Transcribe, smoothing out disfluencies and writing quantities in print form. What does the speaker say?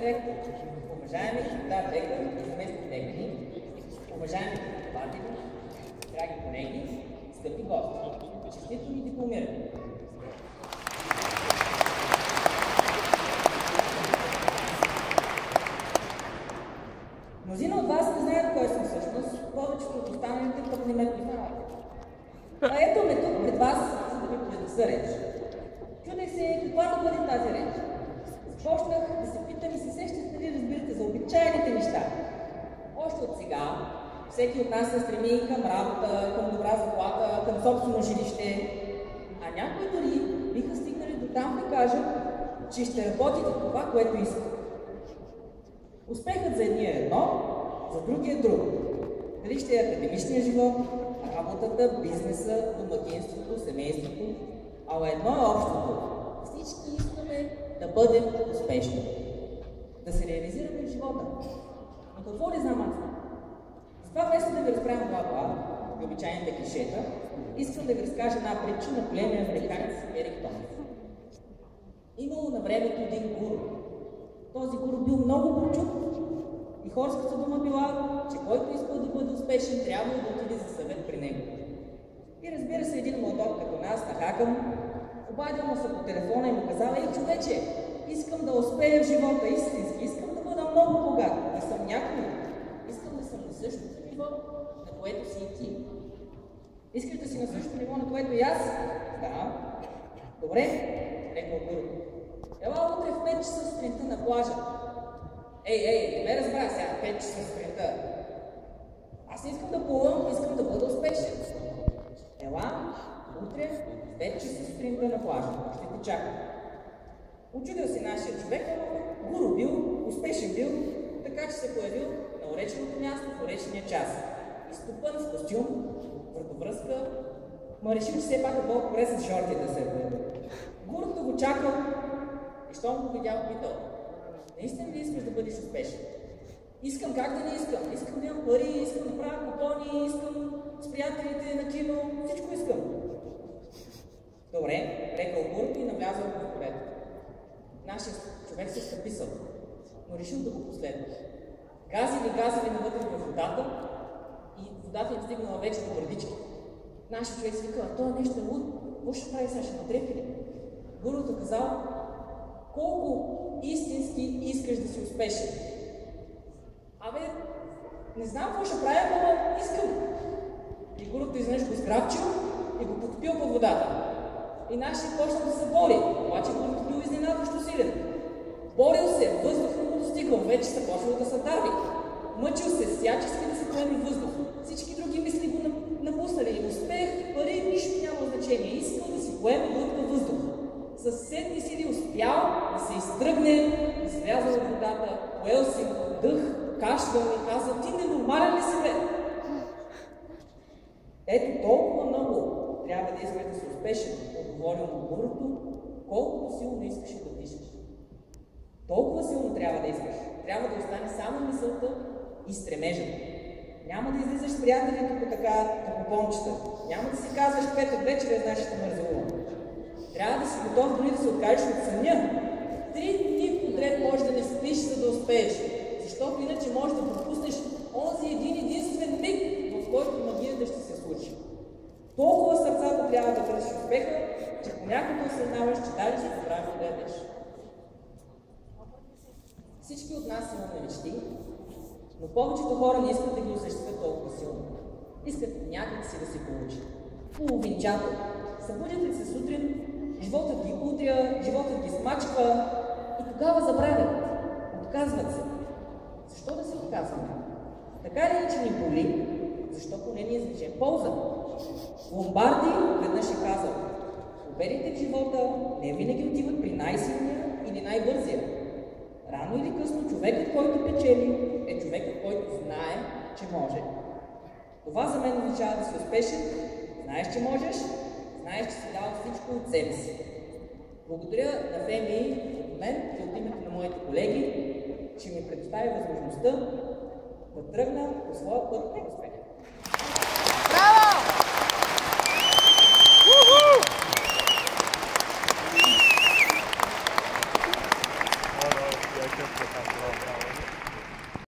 директор, уважаеми господа декани и заместник декани, уважаеми преподаватели, драги колеги, скъпи гости, честито ни дипломиране! Мнозина от вас не знаят кой съм всъщност, повечето от останалите пък не ме познават. А ето ме тук пред вас, за да ви произнеса реч. Чудех се каква да бъде тази реч. Започнах да се питам и се сещате ли, разбирате, за обичайните неща. Още от сега всеки от нас се стреми към работа, към добра заплата, към собствено жилище, а някои дори биха стигнали до там да кажат, че ще работите това, което искат. Успехът за едния е едно, за другия друго. Дали ще е академичния живот, работата, бизнеса, домакинството, семейството, ала едно е общото. Всички искаме да бъдем успешни, да се реализираме в живота. Но какво ли знам аз? Затова вместо да ви разправям бла-бла и обичайните клишета, искам да ви разкажа една притча на големия американец Ерик Томас. Имало на времето един гуру. Този гуру бил много прочут и хорската дума била, че който искал да бъде успешен, трябва да отиде за съвет при него. И разбира се, един младок като нас, нахакан, обадил му се по телефона и му казал: ей, човече, искам да успея в живота истински, искам да бъда много богат, да съм някой, искам да съм на същото ниво, на което си и ти. Искаш да си на същото ниво, на което и аз? Да. Добре, рекал гурото. Ела утре в 5 часа сутринта на плажа. Ей, не ме разбра сега, 5 часа сутринта. Аз не искам да плувам, искам да бъда успешен. Ела утре в 5 часа сутринта на плажа. Ще те чакам. Очудил се нашия човек, но гуру бил, успешен бил, така че се появил на уреченото място в уречения час. Изкупан с костюм, вратовръзка, но решил, че все пак е по-добре с шорти да се появи. Гурото го чакал и щом го видял, питал: наистина ли искаш да бъдеш успешен? Искам, как да не искам? Искам да имам пари, искам да правя купони, искам с приятелите на кино, всичко искам. Добре, рекал гурото и навлязал в морето. Нашият човек се стъписал, но решил да го последва. Газили навътре в водата и водата им стигнала вече до брадички. Нашият човек си викал: това нещо е луд, какво ще прави сега, ще натрепи ли? Гурото казал: колко истински искаш да си успешен? Абе, не знам какво ще правя, но искам. И гурото изведнъж го сграбчил и го потопил под водата. И нашият почнал да се бори, обаче гурото бил изненадващо силен. Борил се, въздух му достигал, вече се почнал да се дави. Мъчил се всячески да се поеме въздух. Всички други мисли го напуснали. Успех, пари, нищо няма значение. Искал да си поеме глътка въздух. Със сетни сили успял да се изтръгне, излязъл от водата, поел си дъх, кашлял и казал: ти ненормален ли си, бе? Ето толкова много трябва да искаш да си успешен, отговорил му гурото, колкото силно искаш да дишаш. Толкова силно трябва да искаш. Трябва да остане само мисълта и стремежът. Няма да излизаш с приятелите по така купончета. Няма да си казваш: петък вечер знаеш, ще мързелувам. Трябва да си готов дори да се откажеш от съня. 3 дни подред може да не спиш, за да успееш. Защото иначе можеш да пропуснеш онзи единствен миг, в който магията ще се случи. Толкова сърцата трябва да търсиш успеха, че понякога осъзнаваш, че даже си забравиш да ядеш. Всички от нас имаме мечти, но повечето хора не искат да ги осъществят толкова силно. Искат някак си да се получи. Половинчато. Събудят ли се сутрин, животът ги удря, животът ги смачква и тогава забравят. Отказват се. Защо да се отказваме? Така ли, че ни боли, защото не ни извлечем полза? Ломбарди веднъж е казал: победите в живота не винаги отиват при най-силния или най-бързия. Рано или късно човекът, който печели, е човекът, който знае, че може. Това за мен означава да си успешен, знаеш, че можеш, знаеш, че си дал всичко от себе си. Благодаря на ФМИ от мен и от името на моите колеги, че ми предоставя възможността да тръгна по своя път на успех.